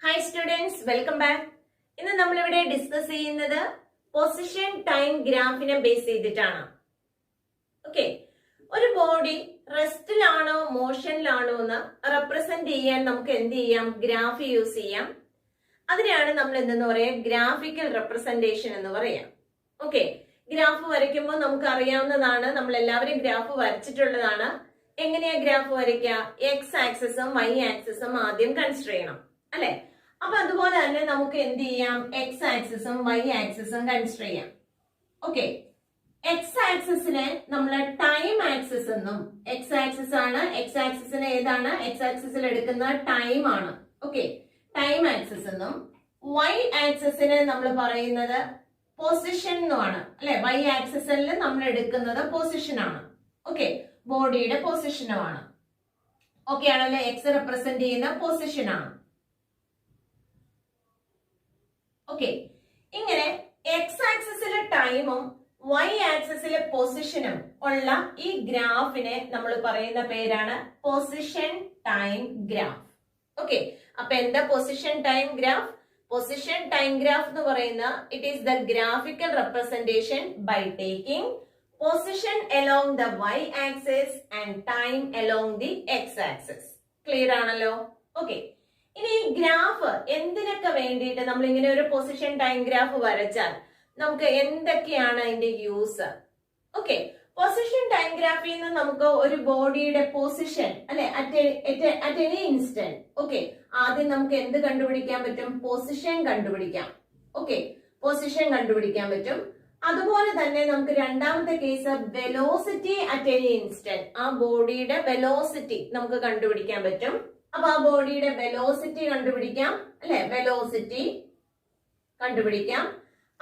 Hi students, welcome back. ഇന്ന് നമ്മൾ ഇവിടെ ഡിസ്കസ് ചെയ്യുന്നത് പൊസിഷൻ ടൈം ഗ്രാഫിനെ ബേസ് ചെയ്തിട്ടാണ്. ഓക്കെ, ഒരു ബോഡി റെസ്റ്റിലാണോ മോഷനിലാണോ എന്ന് റെപ്രസെന്റ് ചെയ്യാൻ നമുക്ക് എന്ത് ചെയ്യാം? ഗ്രാഫ് യൂസ് ചെയ്യാം. അതിനെയാണ് നമ്മൾ എന്തെന്ന് പറയാം? ഗ്രാഫിക്കൽ റെപ്രസെന്റേഷൻ എന്ന് പറയാം. ഓക്കെ, ഗ്രാഫ് വരയ്ക്കുമ്പോൾ നമുക്ക് അറിയാവുന്നതാണ്, നമ്മൾ എല്ലാവരും ഗ്രാഫ് വരച്ചിട്ടുള്ളതാണ്. എങ്ങനെയാ ഗ്രാഫ് വരയ്ക്കുക? എക്സ് ആക്സിസും വൈ ആക്സിസും ആദ്യം കൺസിഡർ ചെയ്യണം അല്ലെ? അപ്പൊ അതുപോലെ തന്നെ നമുക്ക് എന്ത് ചെയ്യാം? എക്സ് ആക്സിസും വൈ ആക്സിസും കൺസിഡർ ചെയ്യാം. ഓക്കെ, എക്സ് ആക്സിസിനെ നമ്മൾ ടൈം ആക്സിസ് എന്നും, എക്സ് ആക്സിസ് ആണ്, എക്സ് ആക്സിസിന് ഏതാണ്? എക്സ് ആക്സിസിൽ എടുക്കുന്ന ടൈം ആണ്. ഓക്കെ, ടൈം ആക്സിസ് എന്നും, വൈ ആക്സിസിനെ നമ്മൾ പറയുന്നത് പൊസിഷൻ എന്നുമാണ് അല്ലെ? വൈ ആക്സിസിൽ നമ്മൾ എടുക്കുന്നത് പൊസിഷൻ ആണ്. ഓക്കെ, ബോഡിയുടെ പൊസിഷനുമാണ്. ഓക്കെ ആണല്ലേ? എക്സ് റെപ്രസെന്റ് ചെയ്യുന്ന പൊസിഷൻ ആണ്. ഓക്കെ, ഇങ്ങനെ എക്സ് ആക്സിസിലെ ടൈമും വൈ ആക്സിസിലെ പൊസിഷനും ഉള്ള ഈ ഗ്രാഫിനെ നമ്മൾ പറയുന്ന പേരാണ് പൊസിഷൻ ടൈം ഗ്രാഫ്. ഓക്കെ, അപ്പൊ എന്താ position time graph? Position time graph എന്ന് പറയുന്ന it is the graphical representation by taking position along the y axis and time along the x axis. Clear ആണല്ലോ? ഓക്കെ, ഇനി ഈ ഗ്രാഫ് എന്തിനൊക്കെ വേണ്ടിയിട്ട് നമ്മൾ ഇങ്ങനെ ഒരു പൊസിഷൻ ടൈം ഗ്രാഫ് വരച്ചാൽ നമുക്ക് എന്തൊക്കെയാണ് അതിന്റെ യൂസ്? ഓക്കെ, പൊസിഷൻ ടൈം ഗ്രാഫിൽ നിന്ന് നമുക്ക് ഒരു ബോഡിയുടെ പൊസിഷൻ അല്ലെ അറ്റ് എനി ഇൻസ്റ്റന്റ്. ഓക്കെ, ആദ്യം നമുക്ക് എന്ത് കണ്ടുപിടിക്കാൻ പറ്റും? പൊസിഷൻ കണ്ടുപിടിക്കാം. ഓക്കെ, പൊസിഷൻ കണ്ടുപിടിക്കാൻ പറ്റും. അതുപോലെ തന്നെ നമുക്ക് രണ്ടാമത്തെ case velocity at any instant. ആ ബോഡിയുടെ വെലോസിറ്റി നമുക്ക് കണ്ടുപിടിക്കാൻ പറ്റും. അപ്പൊ ആ ബോഡിയുടെ വെലോസിറ്റി കണ്ടുപിടിക്കാം അല്ലെ? വെലോസിറ്റി കണ്ടുപിടിക്കാം.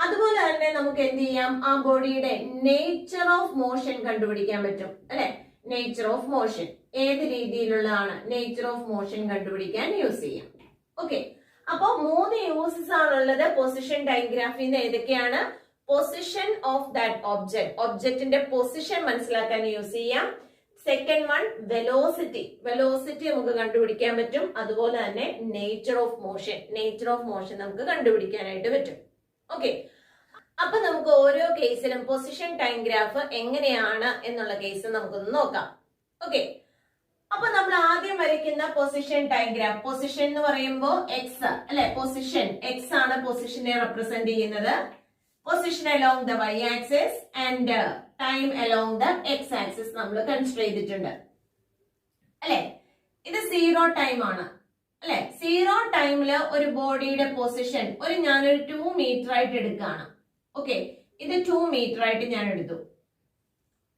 അതുപോലെ തന്നെ നമുക്ക് എന്ത് ചെയ്യാം? ആ ബോഡിയുടെ നേച്ചർ ഓഫ് മോഷൻ കണ്ടുപിടിക്കാൻ പറ്റും അല്ലെ? നേച്ചർ ഓഫ് മോഷൻ ഏത് രീതിയിലുള്ളതാണ്? നേച്ചർ ഓഫ് മോഷൻ കണ്ടുപിടിക്കാൻ യൂസ് ചെയ്യാം. ഓക്കെ, അപ്പൊ 3 യൂസസ് ആണുള്ളത് പൊസിഷൻ ടൈം ഗ്രാഫിൽ നിന്ന്. ഏതൊക്കെയാണ്? പൊസിഷൻ ഓഫ് ദാറ്റ് ഒബ്ജക്ട്, ഒബ്ജക്റ്റിന്റെ പൊസിഷൻ മനസ്സിലാക്കാൻ യൂസ് ചെയ്യാം. സെക്കൻഡ് വൺ വെലോസിറ്റി, വെലോസിറ്റി നമുക്ക് കണ്ടുപിടിക്കാൻ പറ്റും. അതുപോലെ തന്നെ nature of motion, nature of motion നമുക്ക് കണ്ടുപിടിക്കാനായിട്ട് പറ്റും. ഓക്കെ, അപ്പൊ നമുക്ക് ഓരോ കേസിലും പൊസിഷൻ ടൈം ഗ്രാഫ് എങ്ങനെയാണ് എന്നുള്ള കേസ് നമുക്കൊന്ന് നോക്കാം. ഓക്കെ, അപ്പൊ നമ്മൾ ആദ്യം വരയ്ക്കുന്ന പൊസിഷൻ ടൈം ഗ്രാഫ്, പൊസിഷൻ എന്ന് പറയുമ്പോൾ എക്സ് അല്ലെ? പൊസിഷൻ എക്സ് ആണ് പൊസിഷനെ റെപ്രസെന്റ് ചെയ്യുന്നത്. Position along the y axis and time along the x axis നമ്മൾ കൺസിഡർ ചെയ്തിട്ടുണ്ട് അല്ലെ? ഇത് 0 ടൈം ആണ് അല്ലെ? 0 ടൈമില് ഒരു ബോഡിയുടെ പൊസിഷൻ ഞാനൊരു 2 മീറ്റർ ആയിട്ട് എടുക്കുകയാണ്. ഓക്കെ, ഇത് 2 മീറ്റർ ആയിട്ട് ഞാൻ എടുത്തു.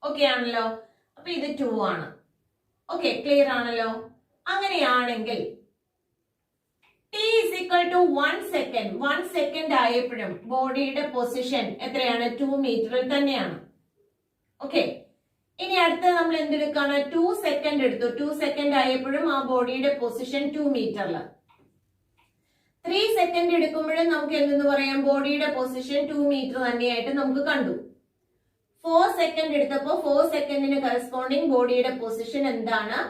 ഓക്കെ ആണല്ലോ? അപ്പൊ ഇത് 2 ആണ്. ഓക്കെ, ക്ലിയർ ആണല്ലോ? അങ്ങനെയാണെങ്കിൽ t is equal to 1 second, 1 second ആയപ്പോഴും ബോഡിയുടെ പൊസിഷൻ എത്രയാണ്? 2 മീറ്ററിൽ തന്നെയാണ്. ഓക്കെ, ഇനി അടുത്ത നമ്മൾ എന്തെടുക്കാണ്? 2 സെക്കൻഡ് എടുത്തു. 2 സെക്കൻഡ് ആയപ്പോഴും ആ ബോഡിയുടെ പൊസിഷൻ 2 മീറ്ററിൽ. 3 സെക്കൻഡ് എടുക്കുമ്പോഴും നമുക്ക് എന്തെന്ന് പറയാം? ബോഡിയുടെ പൊസിഷൻ 2 മീറ്റർ തന്നെയായിട്ട് നമുക്ക് കണ്ടു. 4 സെക്കൻഡ് എടുത്തപ്പോ 4 സെക്കൻഡിന് കറസ്പോണ്ടിങ് ബോഡിയുടെ പൊസിഷൻ എന്താണ്?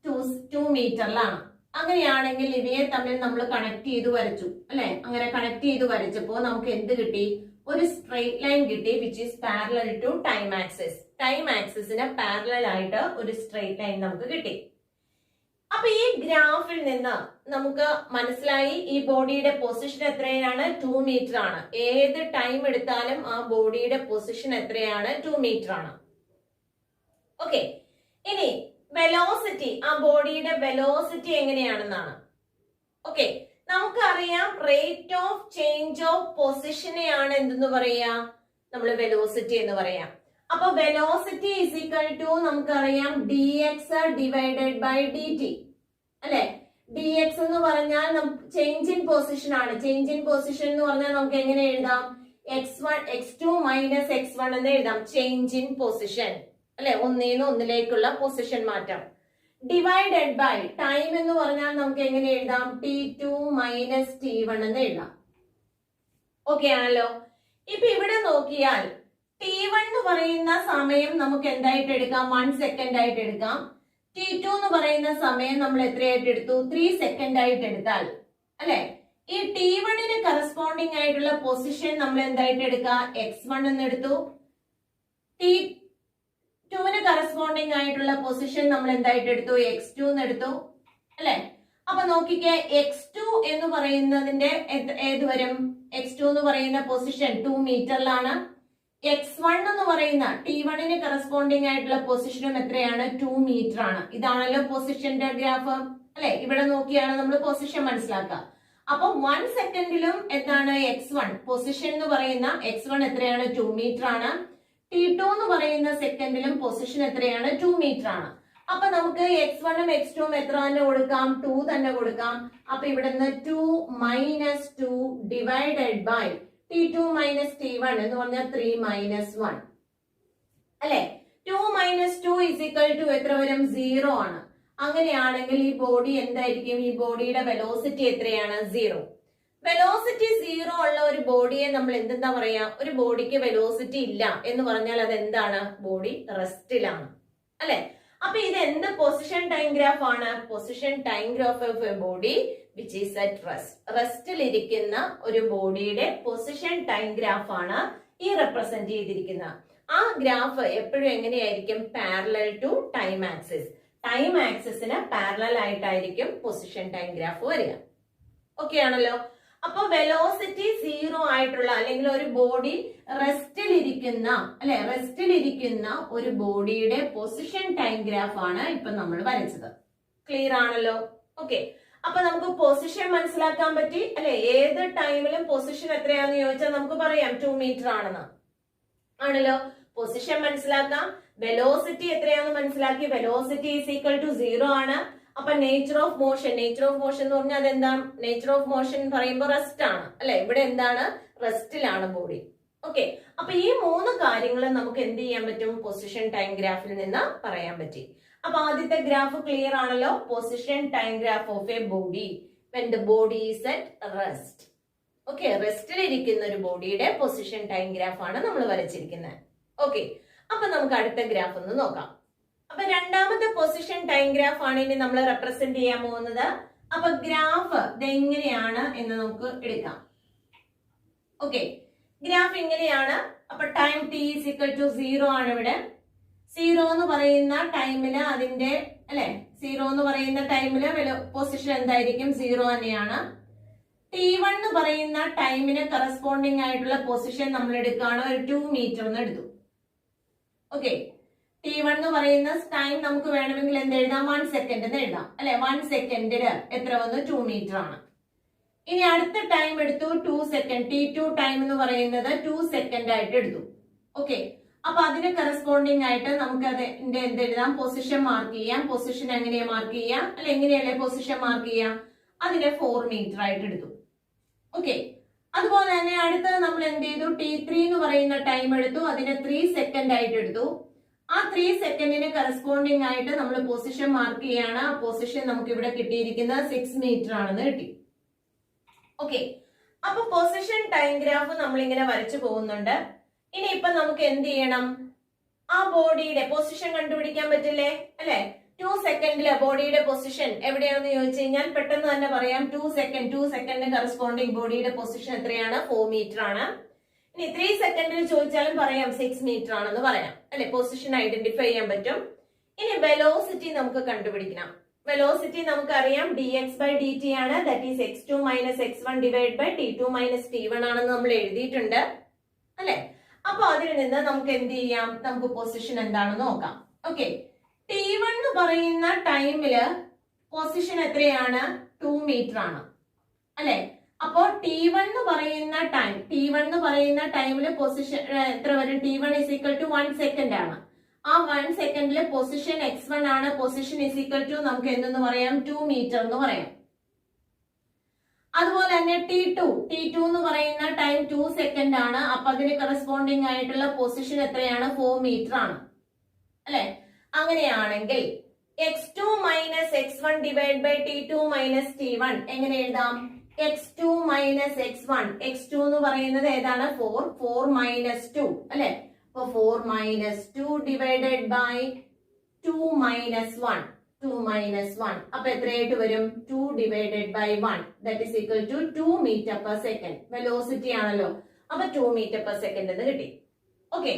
2 മീറ്ററിലാണ്. അങ്ങനെയാണെങ്കിൽ ഇവയെ തമ്മിൽ നമ്മൾ കണക്ട് ചെയ്ത് വരച്ചു അല്ലെ? അങ്ങനെ കണക്ട് ചെയ്ത് വരച്ചപ്പോ നമുക്ക് എന്ത് കിട്ടി? ഒരു സ്ട്രെയിറ്റ് ലൈൻ കിട്ടി which is parallel to time axis. Time ആക്സിസിന് പാരലൽ ആയിട്ട് ഒരു സ്ട്രെയിറ്റ് ലൈൻ നമുക്ക് കിട്ടി. അപ്പൊ ഈ ഗ്രാഫിൽ നിന്ന് നമുക്ക് മനസ്സിലായി ഈ ബോഡിയുടെ പൊസിഷൻ എത്രയാണ്? 2 മീറ്റർ ആണ്. ഏത് ടൈം എടുത്താലും ആ ബോഡിയുടെ പൊസിഷൻ എത്രയാണ്? 2 മീറ്റർ ആണ്. ഓക്കെ, ഇനി വെലോസിറ്റി, ആ ബോഡിയുടെ വെലോസിറ്റി എങ്ങനെയാണെന്നാണ്. ഓക്കെ, നമുക്കറിയാം റേറ്റ് ഓഫ് ചേഞ്ച് ഓഫ് പൊസിഷനെയാണ് എന്തെന്ന് പറയാ? നമ്മൾ വെലോസിറ്റി എന്ന് പറയാം. അപ്പൊ വെലോസിറ്റി ഇസ് ഈക്വൽ ടു നമുക്കറിയാം dx ഡിവൈഡഡ് ബൈ dt അല്ലെ? dx എന്ന് പറഞ്ഞാൽ ചേഞ്ച് ഇൻ പൊസിഷൻ ആണ്. ചേഞ്ച് ഇൻ പൊസിഷൻ എന്ന് പറഞ്ഞാൽ നമുക്ക് എങ്ങനെ എഴുതാം? x1 x2 മൈനസ് x1 എന്ന് എഴുതാം. ചേഞ്ച് ഇൻ പൊസിഷൻ അല്ലെ? ഒന്നിന്ന് ഒന്നിലേക്കുള്ള പൊസിഷൻ മാറ്റം. ഡിവൈഡഡ് ബൈ ടൈം എന്ന് പറഞ്ഞാൽ നമുക്ക് എങ്ങനെ എഴുതാം? t2 മൈനസ് t1 എന്ന് എഴുതാം. ഓക്കെ ആണല്ലോ? ഇപ്പൊ ഇവിടെ നോക്കിയാൽ t1 എന്ന് പറയുന്ന സമയം നമുക്ക് എന്തായിട്ട് എടുക്കാം? 1 സെക്കൻഡ് ആയിട്ട് എടുക്കാം. t2 എന്ന് പറയുന്ന സമയം നമ്മൾ എത്രയായിട്ട് എടുത്തു? 3 സെക്കൻഡ് ആയിട്ട് എടുത്താൽ അല്ലെ? ഈ T1ന് കറസ്പോണ്ടിങ് ആയിട്ടുള്ള പൊസിഷൻ നമ്മൾ എന്തായിട്ട് എടുക്കുക, x1 എന്ന് എടുത്തു. T2ന് കറസ്പോണ്ടിങ് ആയിട്ടുള്ള പൊസിഷൻ നമ്മൾ എന്തായിട്ട് എടുത്തു, x2 എന്ന് എടുത്തു അല്ലെ. അപ്പൊ നോക്കിക്കേ, x2 എന്ന് പറയുന്നതിന്റെ ഏത് വരും, x2 എന്ന് പറയുന്ന പൊസിഷൻ 2 മീറ്ററിലാണ്. x1 എന്ന് പറയുന്ന T1ന് കറസ്പോണ്ടിങ് ആയിട്ടുള്ള പൊസിഷനും എത്രയാണ്, 2 മീറ്റർ ആണ്. ഇതാണല്ലോ പൊസിഷന്റെ ഗ്രാഫ് അല്ലെ. ഇവിടെ നോക്കിയാണ് നമ്മൾ പൊസിഷൻ മനസ്സിലാക്കുക. അപ്പൊ 1 സെക്കൻഡിലും എന്താണ് x1 പൊസിഷൻ എന്ന് പറയുന്ന x1 എത്രയാണ്, 2 മീറ്റർ ആണ്. T2 എന്ന് പറയുന്ന സെക്കൻഡിലും പൊസിഷൻ എത്രയാണ്, 2 മീറ്റർ ആണ്. അപ്പൊ നമുക്ക് x1ഉം x2ഉം എത്ര തന്നെ കൊടുക്കാം, 2 തന്നെ കൊടുക്കാം. അപ്പൊ ഇവിടെ നിന്ന് 2 - 2 ഡിവൈഡഡ് ബൈ T2 - T1 എന്ന് പറഞ്ഞാൽ 3 - 1 അല്ലെ. 2 - 2 = എത്ര വരും, 0 ആണ്. അങ്ങനെയാണെങ്കിൽ ഈ ബോഡി എന്തായിരിക്കും, ഈ ബോഡിയുടെ വെലോസിറ്റി എത്രയാണ്, 0. വെലോസിറ്റി 0 ഉള്ള ഒരു ബോഡിയെ നമ്മൾ എന്തെന്താ പറയാ, ഒരു ബോഡിക്ക് വെലോസിറ്റി ഇല്ല എന്ന് പറഞ്ഞാൽ അത് എന്താണ്, ബോഡി റെസ്റ്റിലാണ് അല്ലെ. അപ്പൊ ഇത് എന്ത് പൊസിഷൻ ടൈം ഗ്രാഫ് ആണ്, position time graph of a body which is at rest. റെസ്റ്റിൽ ഇരിക്കുന്ന ഒരു ബോഡിയുടെ പൊസിഷൻ ടൈം ഗ്രാഫ് ആണ് ഈ റെപ്രസെന്റ് ചെയ്തിരിക്കുന്നത്. ആ ഗ്രാഫ് എപ്പോഴും എങ്ങനെയായിരിക്കും, parallel to time axis. Time ആക്സിസിന് പാരലൽ ആയിട്ടായിരിക്കും പൊസിഷൻ ടൈം ഗ്രാഫ് വരിക. ഓക്കെ ആണല്ലോ. അപ്പൊ വെലോസിറ്റി 0 ആയിട്ടുള്ള അല്ലെങ്കിൽ ഒരു ബോഡി റെസ്റ്റിലിരിക്കുന്ന അല്ലെ, റെസ്റ്റിലിരിക്കുന്ന ഒരു ബോഡിയുടെ പൊസിഷൻ ടൈം ഗ്രാഫ് ആണ് ഇപ്പൊ നമ്മൾ വരച്ചത്. ക്ലിയർ ആണല്ലോ. ഓക്കെ, അപ്പൊ നമുക്ക് പൊസിഷൻ മനസ്സിലാക്കാൻ പറ്റി അല്ലെ. ഏത് ടൈമിലും പൊസിഷൻ എത്രയാന്ന് ചോദിച്ചാൽ നമുക്ക് പറയാം 2 മീറ്റർ ആണെന്ന് ആണല്ലോ. പൊസിഷൻ മനസ്സിലാക്കാം. വെലോസിറ്റി എത്രയാന്ന് മനസ്സിലാക്കി. വെലോസിറ്റി = 0 ആണ്. അപ്പൊ നേച്ചർ ഓഫ് മോഷൻ എന്ന് പറഞ്ഞാൽ അതെന്താ, നേച്ചർ ഓഫ് മോഷൻ പറയുമ്പോൾ റെസ്റ്റ് ആണ് അല്ലെ. ഇവിടെ എന്താണ്, റെസ്റ്റിലാണ് ബോഡി. ഓക്കെ, അപ്പൊ ഈ 3 കാര്യങ്ങളും നമുക്ക് എന്ത് ചെയ്യാൻ പറ്റും, പൊസിഷൻ ടൈം ഗ്രാഫിൽ നിന്ന് പറയാൻ പറ്റി. അപ്പൊ ആദ്യത്തെ ഗ്രാഫ് ക്ലിയർ ആണല്ലോ. Position time graph of a body when the body is at rest. Okay, റെസ്റ്റിൽ ഇരിക്കുന്ന ഒരു ബോഡിയുടെ പൊസിഷൻ ടൈം ഗ്രാഫ് ആണ് നമ്മൾ വരച്ചിരിക്കുന്നത്. ഓക്കെ, അപ്പൊ നമുക്ക് അടുത്ത ഗ്രാഫ് ഒന്ന് നോക്കാം. അപ്പൊ രണ്ടാമത്തെ പൊസിഷൻ ടൈം ഗ്രാഫ് ആണ് ഇനി നമ്മൾ റെപ്രസെന്റ് ചെയ്യാൻ പോകുന്നത്. അപ്പൊ ഗ്രാഫ് ഇതെങ്ങനെയാണ് എന്ന് നമുക്ക് എടുക്കാം. ഓക്കെ, ഗ്രാഫ് ഇങ്ങനെയാണ്. അപ്പൊ ടൈം t = 0 ആണ്. ഇവിടെ 0 എന്ന് പറയുന്ന ടൈമില് അതിന്റെ അല്ലെ, 0 എന്ന് പറയുന്ന ടൈമില് പൊസിഷൻ എന്തായിരിക്കും, 0 തന്നെയാണ്. T1 എന്ന് പറയുന്ന ടൈമിന് കറസ്പോണ്ടിങ് ആയിട്ടുള്ള പൊസിഷൻ നമ്മൾ എടുക്കുകയാണ്, ഒരു 2 മീറ്റർ എന്ന് എടുത്തു. ഓക്കെ, T1 എന്ന് പറയുന്ന ടൈം നമുക്ക് വേണമെങ്കിൽ എന്ത് എഴുതാം, 1 സെക്കൻഡ് എന്ന് എഴുതാം അല്ലെ. 1 സെക്കൻഡില് എത്ര വന്നു, 2 മീറ്റർ ആണ്. ഇനി അടുത്ത ടൈം എടുത്തു 2 സെക്കൻഡ്. T2 ടൈം എന്ന് പറയുന്നത് 2 സെക്കൻഡ് ആയിട്ട് എടുത്തു. ഓക്കെ, അപ്പൊ അതിന് കറസ്പോണ്ടിങ് ആയിട്ട് നമുക്ക് അതിന്റെ എന്ത് എഴുതാം, പൊസിഷൻ മാർക്ക് ചെയ്യാം. പൊസിഷൻ എങ്ങനെയാ മാർക്ക് ചെയ്യാം അല്ലെ, എങ്ങനെയല്ലേ പൊസിഷൻ മാർക്ക് ചെയ്യാം, അതിനെ 4 മീറ്റർ ആയിട്ട് എടുത്തു. ഓക്കെ, അതുപോലെ തന്നെ അടുത്തത് നമ്മൾ എന്ത് ചെയ്തു, T3 എന്ന് പറയുന്ന ടൈം എടുത്തു. അതിനെ 3 സെക്കൻഡ് ആയിട്ട് എടുത്തു. ആ 3 സെക്കൻഡിന് കറസ്പോണ്ടിങ് ആയിട്ട് നമ്മൾ പൊസിഷൻ മാർക്ക് ചെയ്യാണ്. ആ പൊസിഷൻ നമുക്ക് ഇവിടെ കിട്ടിയിരിക്കുന്നത് 6 മീറ്റർ ആണെന്ന് കിട്ടി. ഓക്കെ, അപ്പൊ പൊസിഷൻ ടൈം ഗ്രാഫ് നമ്മൾ ഇങ്ങനെ വരച്ചു പോകുന്നുണ്ട്. ഇനി ഇപ്പൊ നമുക്ക് എന്ത് ചെയ്യണം, ആ ബോഡിയുടെ പൊസിഷൻ കണ്ടുപിടിക്കാൻ പറ്റില്ലേ അല്ലെ. 2 സെക്കൻഡിലെ ബോഡിയുടെ പൊസിഷൻ എവിടെയാണെന്ന് ചോദിച്ചു കഴിഞ്ഞാൽ പെട്ടെന്ന് തന്നെ പറയാം. 2 സെക്കൻഡിന് കറസ്പോണ്ടിങ് ബോഡിയുടെ പൊസിഷൻ എത്രയാണ്, 4 മീറ്റർ ആണ്. ഇനി 3 സെക്കൻഡിൽ ചോദിച്ചാലും പറയാം 6 മീറ്റർ ആണെന്ന് പറയാം അല്ലെ. പൊസിഷൻ ഐഡന്റിഫൈ ചെയ്യാൻ പറ്റും. ഇനി വെലോസിറ്റി നമുക്ക് കണ്ടുപിടിക്കണം. വെലോസിറ്റി നമുക്കറിയാം dx/dt ആണ്. That is x2 - x1 divide by T2 - T1 ആണെന്ന് നമ്മൾ എഴുതിയിട്ടുണ്ട് അല്ലെ. അപ്പൊ അതിൽ നിന്ന് നമുക്ക് എന്ത് ചെയ്യാം, നമുക്ക് പൊസിഷൻ എന്താണെന്ന് നോക്കാം. ഓക്കെ, T1 എന്ന് പറയുന്ന ടൈമില് പൊസിഷൻ എത്രയാണ്, 2 മീറ്റർ ആണ് അല്ലെ. അപ്പോ T1 എന്ന് പറയുന്ന ടൈമില് പൊസിഷൻ എത്ര വരും, T1 = 1 സെക്കൻഡ് ആണ്. ആ 1 സെക്കൻഡില് പൊസിഷൻ x1 ആണ്. പൊസിഷൻ = നമുക്ക് എന്തെന്ന് പറയാം, 2 മീറ്റർ എന്ന് പറയാം. അതുപോലെ തന്നെ T2 എന്ന് പറയുന്ന ടൈം 2 സെക്കൻഡ് ആണ്. അപ്പൊ അതിന് കറസ്പോണ്ടിങ് ആയിട്ടുള്ള പൊസിഷൻ എത്രയാണ്, 4 മീറ്റർ ആണ് അല്ലെ. അങ്ങനെയാണെങ്കിൽ x2 - x1 divide by T2 - T1 എങ്ങനെ എഴുതാം, x2 - x1. x2 എന്ന് പറയുന്നത് ഏതാണ്, 4 - 2 അല്ലെ. അപ്പൊ 4 - 2 ഡിവൈഡഡ് ബൈ 2 - 1 2 minus 1. അപ്പൊ എത്രയായിട്ട് വരും? 2 divided by 1. That is equal to 2 meter per second. Velocity ആണല്ലോ. അപ്പൊ 2 meter per second എന്ന് കിട്ടി. ഓക്കെ,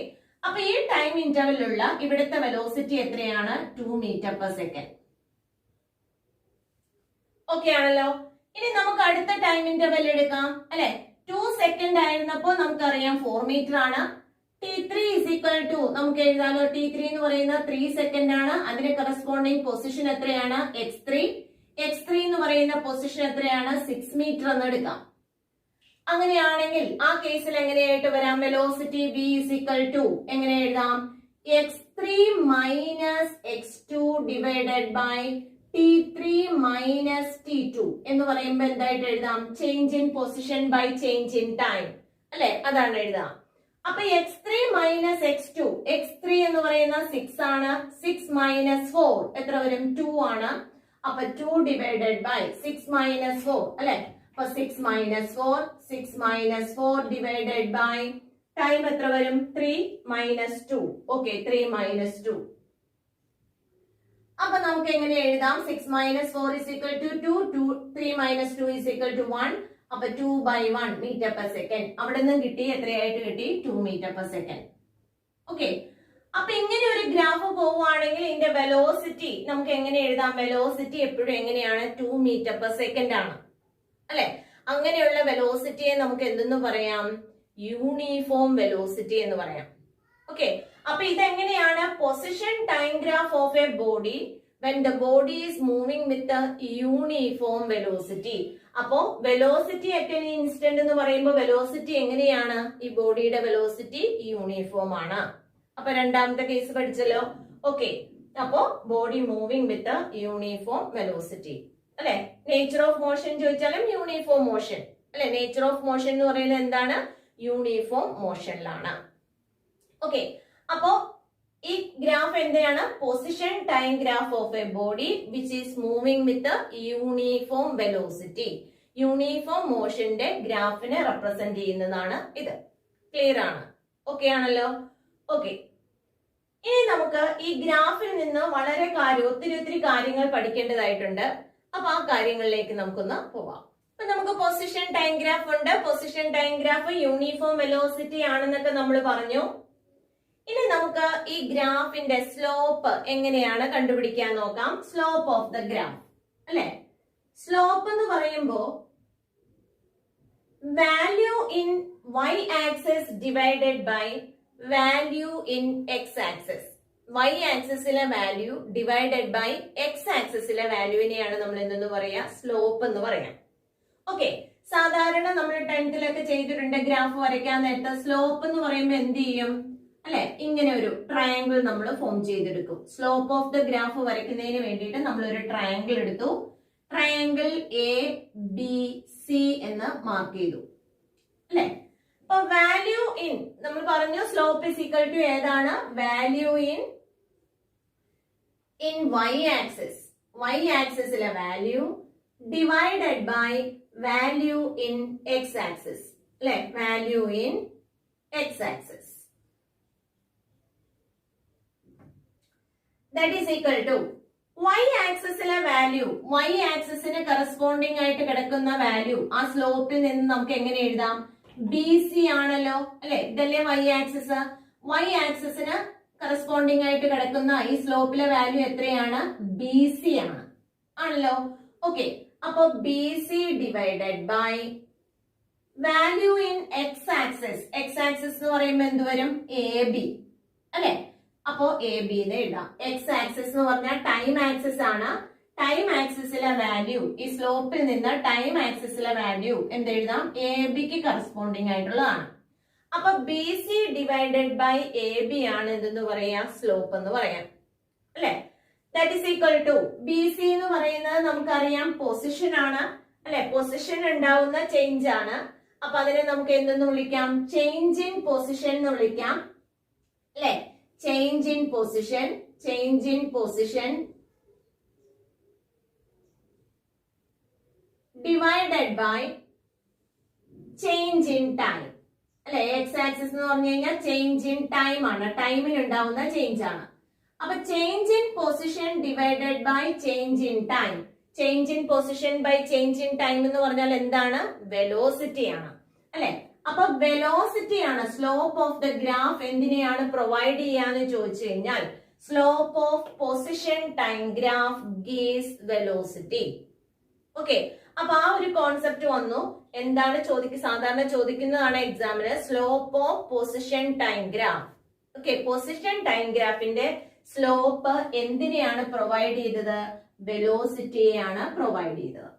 അപ്പൊ ഈ ടൈം ഇന്റർവെല്ലുള്ള ഇവിടുത്തെ വെലോസിറ്റി എത്രയാണ്? 2 meter per second. ഓക്കെ ആണല്ലോ. ഇനി നമുക്ക് അടുത്ത ടൈം ഇന്റർവെൽ എടുക്കാം അല്ലെ. 2 സെക്കൻഡ് ആയിരുന്നപ്പോ നമുക്കറിയാം 4 മീറ്റർ ആണ്. T3 is equal to നമുക്ക് എഴുതാലോ. T3 എന്ന് പറയുന്നത് 3 സെക്കൻഡ് ആണ്. അതിന് കറസ്പോണ്ടിങ് പൊസിഷൻ എത്രയാണ്? x3. x3 എന്ന് പറയുന്ന പൊസിഷൻ എത്രയാണ്? 6 മീറ്റർ എന്ന് എടുക്കാം. അങ്ങനെയാണെങ്കിൽ ആ കേസിൽ എങ്ങനെയായിട്ട് വരാം? Velocity v is equal to എങ്ങനെ എഴുതാം? x3 minus x2 divided by T3 minus T2 എന്ന് പറയുമ്പോൾ എന്തായിട്ട് എഴുതാം? Change in position by change in time അല്ലെ, അതാണ് എഴുതാം. അപ്പൊ x3 മൈനസ് x2, x3 എന്ന് പറയുന്ന 6 ആണ്. 6 മൈനസ് 4 എത്ര വരും? 2 ആണ്. അപ്പൊ 2 ഡിവൈഡഡ് ബൈ 6 മൈനസ് 4 അല്ലെ. അപ്പൊ 6 minus 4, 6 minus 4 divided by time എത്ര വരും? 3 മൈനസ് 2. Okay, 3 minus 2. അപ്പൊ നമുക്ക് എങ്ങനെ എഴുതാം? 6 minus 4 is equal to 2, 3 minus 2 is equal to 1. അപ്പൊ 2 by 1 meter per second. അവിടെ നിന്ന് കിട്ടി എത്രയായിട്ട് കിട്ടി? 2 meter per second. ഓക്കെ, അപ്പൊ ഇങ്ങനെ ഒരു ഗ്രാഫ് പോവുകയാണെങ്കിൽ ഇതിന്റെ വെലോസിറ്റി നമുക്ക് എങ്ങനെ എഴുതാം? വെലോസിറ്റി എപ്പോഴും എങ്ങനെയാണ്? 2 meter per second ആണ് അല്ലെ. അങ്ങനെയുള്ള വെലോസിറ്റിയെ നമുക്ക് എന്തെന്ന് പറയാം? യൂണിഫോം വെലോസിറ്റി എന്ന് പറയാം. ഓക്കെ, അപ്പൊ ഇതെങ്ങനെയാണ്? Position time graph of a body when the body is moving with a uniform velocity. അപ്പോ വെലോസിറ്റി അറ്റ് എൻ ഇൻസ്റ്റന്റ് എന്ന് പറയുമ്പോൾ വെലോസിറ്റി എങ്ങനെയാണ്? ഈ ബോഡിയുടെ വെലോസിറ്റി യൂണിഫോം ആണ്. അപ്പൊ രണ്ടാമത്തെ കേസ് പഠിച്ചല്ലോ. ഓക്കെ, അപ്പോ body moving with uniform velocity അല്ലെ. നേച്ചർ ഓഫ് മോഷൻ ചോദിച്ചാലും യൂണിഫോം മോഷൻ അല്ലെ. നേച്ചർ ഓഫ് മോഷൻ എന്ന് പറയുന്നത് എന്താണ്? യൂണിഫോം മോഷനിലാണ്. ഓക്കെ, അപ്പോ ഈ ഗ്രാഫ് എന്താണ്? Position time graph of a body which is moving with uniform velocity. Uniform മോഷന്റെ ഗ്രാഫിനെ റെപ്രസെന്റ് ചെയ്യുന്നതാണ് ഇത്. ക്ലിയർ ആണ്? ഓക്കെ ആണല്ലോ. ഓക്കെ, ഇനി നമുക്ക് ഈ ഗ്രാഫിൽ നിന്ന് വളരെ ഒത്തിരി കാര്യങ്ങൾ പഠിക്കേണ്ടതായിട്ടുണ്ട്. അപ്പൊ ആ കാര്യങ്ങളിലേക്ക് നമുക്കൊന്ന് പോവാം. അപ്പൊ നമുക്ക് പൊസിഷൻ ടൈം ഗ്രാഫ് ഉണ്ട്. Position time graph uniform velocity ആണെന്നൊക്കെ നമ്മൾ പറഞ്ഞു. ഇനി നമുക്ക് ഈ ഗ്രാഫിന്റെ സ്ലോപ്പ് എങ്ങനെയാണ് കണ്ടുപിടിക്കാൻ നോക്കാം. സ്ലോപ്പ് ഓഫ് ദ ഗ്രാഫ് അല്ലെ. സ്ലോപ്പ് എന്ന് പറയുമ്പോ value in y axis divided by value in x axis. y ആക്സിസിലെ വാല്യൂ ഡിവൈഡഡ് ബൈ x ആക്സിസിലെ വാല്യൂവിനെയാണ് നമ്മൾ എന്തെന്ന് പറയാ? സ്ലോപ്പ് എന്ന് പറയാം. ഓക്കെ, സാധാരണ നമ്മൾ 10th ചെയ്തിട്ടുണ്ട്. ഗ്രാഫ് വരയ്ക്കാൻ നേരത്തെ സ്ലോപ്പ് എന്ന് പറയുമ്പോൾ എന്ത് ചെയ്യും അല്ലെ? ഇങ്ങനെ ഒരു ട്രയാങ്കിൾ നമ്മൾ ഫോം ചെയ്തെടുക്കും. സ്ലോപ്പ് ഓഫ് ദ ഗ്രാഫ് വരയ്ക്കുന്നതിന് വേണ്ടിയിട്ട് നമ്മൾ ഒരു ട്രയാങ്കിൾ എടുത്തു. ട്രയാങ്കിൾ ABC എന്ന് മാർക്ക് ചെയ്തു അല്ലെ. അപ്പൊ വാല്യൂ ഇൻ നമ്മൾ പറഞ്ഞു സ്ലോപ്പ് ഇസ് ഈക്വൽ ടു ഏതാണ്? Value in y axis. y ആക്സിസിലെ value divided by value in x axis അല്ലെ. Value in x axis. That is equal to y ആക്സിസിലെ വാല്യൂ, y ആക്സിസിന് കറസ്പോണ്ടിങ് ആയിട്ട് കിടക്കുന്ന വാല്യൂ ആ സ്ലോപ്പിൽ നിന്ന് നമുക്ക് എങ്ങനെ എഴുതാം? BC ആണല്ലോ അല്ലെ. ഇതല്ലേ y ആക്സിസ്. y ആക്സിസിന് കറസ്പോണ്ടിങ് ആയിട്ട് കിടക്കുന്ന ഈ സ്ലോപ്പിലെ വാല്യൂ എത്രയാണ്? BC ആണ് ആണല്ലോ. ഓക്കെ, അപ്പൊ BC divided by value in x axis. x axis എന്ന് പറയുമ്പോൾ എന്ത് വരും? AB അല്ലെ. അപ്പോ AB എന്ന് എഴുതാം. x ആക്സിസ് എന്ന് പറഞ്ഞാൽ ടൈം ആക്സിസ് ആണ്. ടൈം ആക്സിസിലെ വാല്യൂ ഈ സ്ലോപ്പിൽ നിന്ന് ടൈം ആക്സിസിലെ വാല്യൂ എന്തെഴുതാം? ABക്ക് കറസ്പോണ്ടിങ് ആയിട്ടുള്ളതാണ്. അപ്പൊ BC ഡിവൈഡഡ് ബൈ AB ആണ് എന്തെന്ന് പറയാ? സ്ലോപ്പ് എന്ന് പറയാം അല്ലെ. That is equal to BC എന്ന് പറയുന്നത് നമുക്കറിയാം പൊസിഷൻ ആണ് അല്ലെ. പൊസിഷൻ ഉണ്ടാവുന്ന ചേഞ്ച് ആണ്. അപ്പൊ അതിനെ നമുക്ക് എന്തെന്ന് വിളിക്കാം? ചേഞ്ച് ഇൻ പൊസിഷൻ എന്ന് വിളിക്കാം അല്ലെ. Change in position, change in position divided by change in time അല്ലെ. എക്സ് ആക്സിസ് എന്ന് പറഞ്ഞു കഴിഞ്ഞാൽ ചേഞ്ച് ഇൻ ടൈം ആണ്. ടൈമിൽ ഉണ്ടാവുന്ന ചേഞ്ച് ആണ്. അപ്പൊ change in position divided by change in time. Change in position by change in time എന്ന് പറഞ്ഞാൽ എന്താണ്? വെലോസിറ്റി ആണ് അല്ലെ. അപ്പൊ വെലോസിറ്റി ആണ് സ്ലോപ്പ് ഓഫ് ദ ഗ്രാഫ് എന്തിനെയാണ് പ്രൊവൈഡ് ചെയ്യാന്ന് ചോദിച്ചു കഴിഞ്ഞാൽ slope of position time graph gives velocity. Okay, അപ്പൊ ആ ഒരു കോൺസെപ്റ്റ് വന്നു. എന്താണ് സാധാരണ ചോദിക്കുന്നതാണ് എക്സാമിന് slope of position time graph. Okay, position time ഗ്രാഫിന്റെ സ്ലോപ്പ് എന്തിനെയാണ് പ്രൊവൈഡ് ചെയ്തത്? വെലോസിറ്റിയെയാണ് പ്രൊവൈഡ് ചെയ്തത്.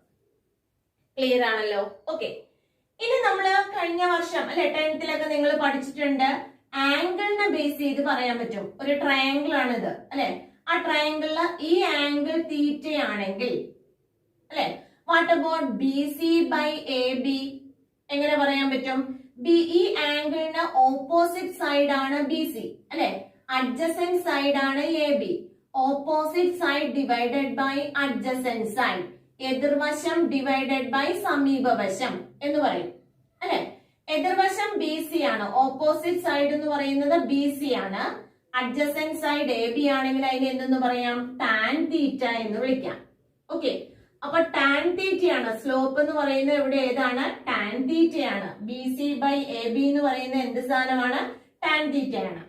ക്ലിയർ ആണല്ലോ? ഓക്കെ, ഇനി നമ്മള് കഴിഞ്ഞ വർഷം അല്ലെ 10th നിങ്ങൾ പഠിച്ചിട്ടുണ്ട്, ആംഗിളിനെ ബേസ് ചെയ്ത് പറയാൻ പറ്റും. ഒരു ട്രയാങ്കിൾ ആണിത് അല്ലെ. ആ ട്രയാങ്കിളില് ഈ ആംഗിൾ തീറ്റയാണെങ്കിൽ അല്ലെ, what about B C by A B? എങ്ങനെ പറയാൻ പറ്റും? ഈ ആംഗിളിന് ഓപ്പോസിറ്റ് സൈഡ് ആണ് ബി സി അല്ലെ, അഡ്ജസന്റ് സൈഡ് ആണ് A B. Opposite side divided by adjacent side, എതിർവശം ഡിവൈഡഡ് ബൈ സമീപവശം എന്ന് പറയും അല്ലെ. എതിർവശം ബി സി ആണ്, ഓപ്പോസിറ്റ് സൈഡ് എന്ന് പറയുന്നത് ബി സി ആണ്, അഡ്ജസന്റ് സൈഡ് എ ബി ആണെങ്കിൽ അതിന് എന്തെന്ന് പറയാം? ടാൻ തീറ്റ എന്ന് വിളിക്കാം. ഓക്കെ, അപ്പൊ ടാൻ തീറ്റയാണ് സ്ലോപ്പ് എന്ന് പറയുന്നത്. ഇവിടെ ഏതാണ്? ടാൻ തീറ്റയാണ്. B C by A B എന്ന് പറയുന്ന എന്ത് സാധനമാണ്? ടാൻ തീറ്റയാണ്.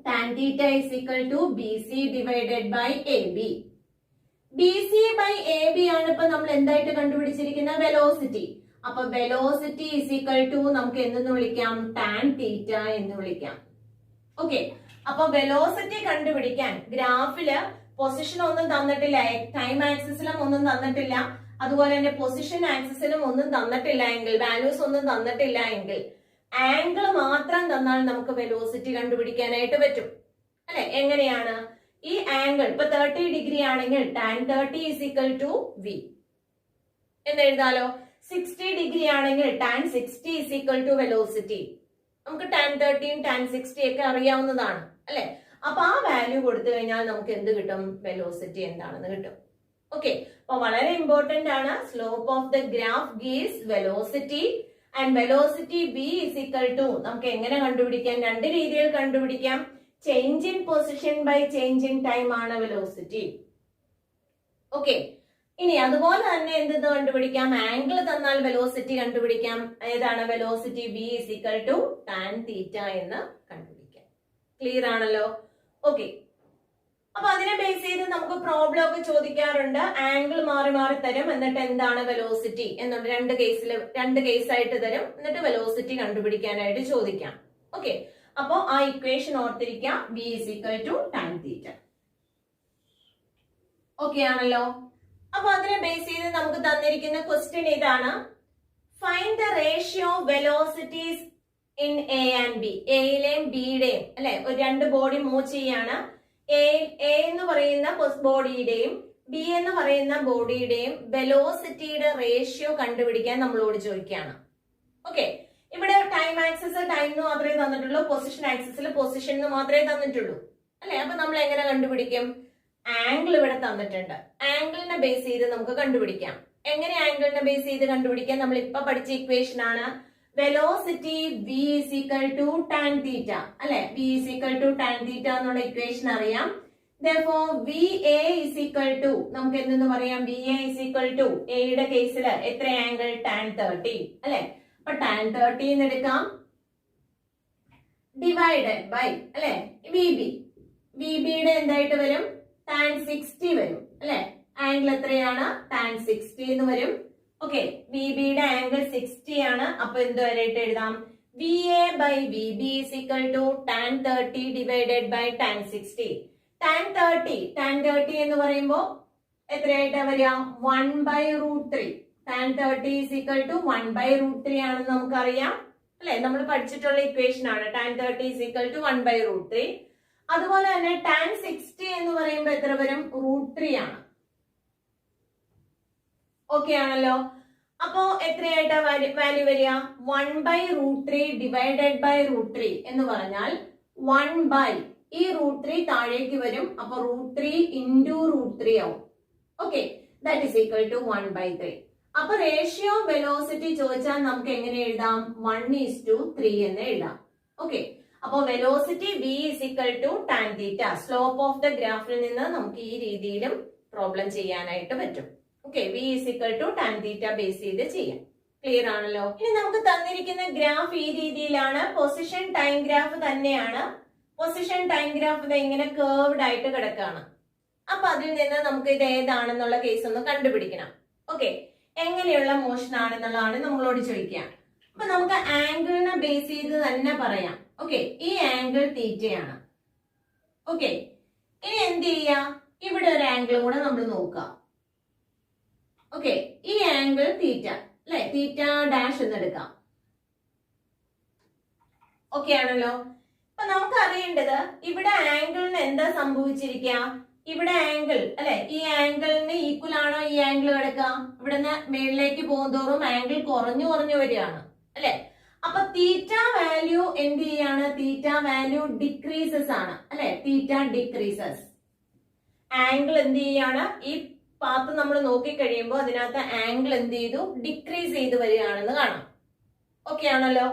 Tan theta is equal to B C divided by A B. B C by A B ആണ് ഇപ്പൊ നമ്മൾ എന്തായിട്ട് കണ്ടുപിടിച്ചിരിക്കുന്ന വെലോസിറ്റി. അപ്പൊ വെലോസിറ്റി ഈസ് ഈക്വൽ ടു നമുക്ക് എന്തെന്ന് വിളിക്കാം? ടാൻ തീറ്റ എന്ന് വിളിക്കാം. ഓക്കെ, അപ്പൊ വെലോസിറ്റി കണ്ടുപിടിക്കാൻ ഗ്രാഫില് പൊസിഷൻ ഒന്നും തന്നിട്ടില്ല, ടൈം ആക്സിസിലും ഒന്നും തന്നിട്ടില്ല, അതുപോലെ തന്നെ പൊസിഷൻ ആക്സിസിലും ഒന്നും തന്നിട്ടില്ല എങ്കിൽ, വാല്യൂസ് ഒന്നും തന്നിട്ടില്ല എങ്കിൽ ആംഗിൾ മാത്രം തന്നാൽ നമുക്ക് വെലോസിറ്റി കണ്ടുപിടിക്കാനായിട്ട് പറ്റും അല്ലെ. എങ്ങനെയാണ്? ഈ ആംഗിൾ ഇപ്പൊ 30 ഡിഗ്രി ആണെങ്കിൽ tan 30 is equal to v എന്ന് എഴുതാലോ. 60 ഡിഗ്രി ആണെങ്കിൽ tan 60 is equal to velocity. നമുക്ക് ടാൻ 30 ടാൻ 60 ഒക്കെ അറിയാവുന്നതാണ് അല്ലെ. അപ്പൊ ആ വാല്യൂ കൊടുത്തു കഴിഞ്ഞാൽ നമുക്ക് എന്ത് കിട്ടും? വെലോസിറ്റി എന്താണെന്ന് കിട്ടും. ഓക്കെ, അപ്പൊ വളരെ ഇമ്പോർട്ടന്റ് ആണ്. Slope of the graph gives velocity and velocity v is equal to നമുക്ക് എങ്ങനെ കണ്ടുപിടിക്കാം? രണ്ട് രീതിയിൽ കണ്ടുപിടിക്കാം. Change in position by change in time ആണ് വെലോസിറ്റി. ഓക്കെ, ഇനി അതുപോലെ തന്നെ എന്ത് കണ്ടുപിടിക്കാം? ആംഗിൾ തന്നാൽ വെലോസിറ്റി കണ്ടുപിടിക്കാം. ഏതാണ്? Velocity v is equal to tan theta എന്ന് കണ്ടുപിടിക്കാം. ക്ലിയർ ആണല്ലോ? ഓക്കെ, അപ്പൊ അതിനെ ബേസ് ചെയ്ത് നമുക്ക് പ്രോബ്ലം ഒക്കെ ചോദിക്കാറുണ്ട്. ആംഗിൾ മാറി മാറി തരും, എന്നിട്ട് എന്താണ് വെലോസിറ്റി എന്നുള്ള രണ്ട് കേസായിട്ട് തരും, എന്നിട്ട് വെലോസിറ്റി കണ്ടുപിടിക്കാനായിട്ട് ചോദിക്കാം. ഓക്കെ, അപ്പോ ആ ഇക്വേഷൻ ഓർത്തിരിക്കാം, v is equal to tan theta. Okay ആണല്ലോ? അപ്പൊ അതിനെ ബേസ് ചെയ്ത് നമുക്ക് തന്നിരിക്കുന്ന ക്വസ്റ്റ്യൻ ഇതാണ്, find the ratio velocities in A and B. എയിലെയും ബിയുടെയും അല്ലെ, ഒരു രണ്ട് ബോഡി മൂവ് ചെയ്യാണ്. എ എന്ന് പറയുന്ന ബോഡിയുടെയും ബി എന്ന് പറയുന്ന ബോഡിയുടെയും വെലോസിറ്റിയുടെ റേഷ്യോ കണ്ടുപിടിക്കാൻ നമ്മളോട് ചോദിക്കുകയാണ്. ഓക്കെ, ഇവിടെ ടൈം ആക്സിസ് ടൈം മാത്രമേ തന്നിട്ടുള്ളൂ, പൊസിഷൻ ആക്സിസിൽ പൊസിഷൻ മാത്രമേ തന്നിട്ടുള്ളൂ അല്ലെ. അപ്പൊ നമ്മൾ എങ്ങനെ കണ്ടുപിടിക്കും? ആംഗിൾ ഇവിടെ തന്നിട്ടുണ്ട്, ആംഗിളിനെ ബേസ് ചെയ്ത് നമുക്ക് കണ്ടുപിടിക്കാം. എങ്ങനെ ആംഗിളിനെ ബേസ് ചെയ്ത് കണ്ടുപിടിക്കാം? നമ്മൾ ഇപ്പൊ പഠിച്ച ഇക്വേഷൻ ആണ്. Velocity v is equal to tan theta അല്ലെ. v is equal to tan theta എന്നുള്ള ഇക്വേഷൻ അറിയാം. therefore va is equal to നമുക്ക് എന്തെന്ന് പറയാം? va is equal to a യുടെ കേസിൽ എത്ര ആംഗിൾ? tan 30 അല്ലെ. അപ്പൊ tan 30 എന്ന് എടുക്കാം, ഡിവൈഡഡ് ബൈ അല്ലെ vb. vb യുടെ എന്തായിട്ട് വരും? tan 60 വരും അല്ലെ. ആംഗിൾ എത്രയാണ്? tan 60 എന്ന് വരും. ഓക്കെ, വിബിയുടെ ആംഗിൾ 60 ആണ്. അപ്പൊ എന്ത് വരെയായിട്ട് എഴുതാം? V A by v B is equal to tan 30 divided by tan 60. Tan 30 എന്ന് പറയുമ്പോ എത്രയായിട്ടാ വരിക? 1/√3. ടാൻ 30 ഇസ് ഈക്വൽ ടു 1/√3 ആണെന്ന് നമുക്കറിയാം അല്ലെ. നമ്മൾ പഠിച്ചിട്ടുള്ള ഇക്വേഷൻ ആണ്. Tan 30 is equal to 1/√3. അതുപോലെ തന്നെ ടാൻ 60 എന്ന് പറയുമ്പോ എത്ര വരും? √3 ആണ്. ഓക്കെ ആണല്ലോ? അപ്പോ എത്രയായിട്ടാ വാല്യൂ വരിക? 1/√3 ഡിവൈഡഡ് ബൈ √3 എന്ന് പറഞ്ഞാൽ 1 ഈ √3 താഴേക്ക് വരും. അപ്പൊ √3 into √3 ആവും. Okay, that is equal to 1/3. അപ്പൊ റേഷ്യോ വെലോസിറ്റി ചോദിച്ചാൽ നമുക്ക് എങ്ങനെ എഴുതാം? 1:3 എന്ന് എഴുതാം. ഓക്കെ, അപ്പൊ velocity v is equal to tan theta. Slope of the ഗ്രാഫിൽ നിന്ന് നമുക്ക് ഈ രീതിയിലും പ്രോബ്ലം ചെയ്യാനായിട്ട് പറ്റും. Okay, v is equal to tan theta base ചെയ്ത് ചെയ്യാം. ക്ലിയർ ആണല്ലോ. ഇനി നമുക്ക് തന്നിരിക്കുന്ന ഗ്രാഫ് ഈ രീതിയിലാണ്. പൊസിഷൻ ടൈം ഗ്രാഫ് തന്നെയാണ്. പൊസിഷൻ ടൈം ഗ്രാഫ് ഇങ്ങനെ കേർവ്ഡ് ആയിട്ട് കിടക്കാണ്. അപ്പൊ അതിൽ നിന്ന് നമുക്ക് ഇത് ഏതാണെന്നുള്ള കേസ് ഒന്ന് കണ്ടുപിടിക്കണം. ഓക്കെ, എങ്ങനെയുള്ള മോഷൻ ആണെന്നുള്ളതാണ് നമ്മളോട് ചോദിക്കുക. അപ്പൊ നമുക്ക് ആംഗിളിനെ ബേസ് ചെയ്ത് തന്നെ പറയാം. ഓക്കെ, ഈ ആംഗിൾ തീറ്റയാണ്. ഓക്കെ, ഇനി എന്ത് ചെയ്യാം, ഇവിടെ ഒരു ആംഗിൾ കൂടെ നമ്മൾ നോക്കാം. ഓക്കെ, ഈ ആംഗിൾ തീറ്റ അല്ലെ, തീറ്റ ഡാഷ് എന്ന് എടുക്കാം. ഓക്കെ ആണല്ലോ. അപ്പൊ നമുക്ക് അറിയേണ്ടത് ഇവിടെ ആംഗിളിന് എന്താ സംഭവിച്ചിരിക്കുക, ഇവിടെ ആംഗിൾ അല്ലെ, ഈ ആംഗിളിന് ഈക്വൽ ആണോ ഈ ആംഗിൾ കിടക്കുക. ഇവിടുന്ന് മേളിലേക്ക് പോകുന്തോറും ആംഗിൾ കുറഞ്ഞു കുറഞ്ഞു വരികയാണ് അല്ലെ. അപ്പൊ തീറ്റ വാല്യൂ എന്ത് ചെയ്യാണ്, തീറ്റ വാല്യൂ ഡിക്രീസസ് ആണ് അല്ലെ, തീറ്റ ഡിക്രീസസ്. ആംഗിൾ എന്ത് ചെയ്യാണ്, ഈ പാത്ത് നമ്മൾ നോക്കി കഴിയുമ്പോൾ അതിനകത്ത് ആംഗിൾ എന്ത് ചെയ്തു, ഡിക്രീസ് ചെയ്ത് വരികയാണെന്ന് കാണാം. ഓക്കെ ആണല്ലോ.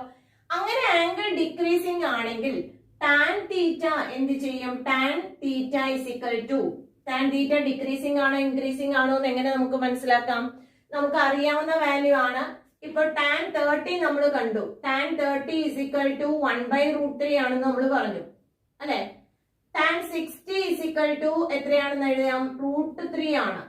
അങ്ങനെ ആംഗിൾ ഡിക്രീസിങ് ആണെങ്കിൽ ടാൻ തീറ്റ എന്ത് ചെയ്യും, tan theta is equal to, tan theta decreasing ആണോ ഇൻക്രീസിങ് ആണോ എന്ന് എങ്ങനെ നമുക്ക് മനസ്സിലാക്കാം. നമുക്ക് അറിയാവുന്ന വാല്യൂ ആണ്. ഇപ്പൊ ടാൻ 30 നമ്മൾ കണ്ടു. ടാൻ 30 ഇസ് ഈക്വൽ ടു 1/√3 ആണെന്ന് നമ്മൾ പറഞ്ഞു അല്ലെ. ടാൻ 60 ഇസ് ഈക്വൽ ടു എത്രയാണെന്ന് എഴുതാം, √3 ആണ്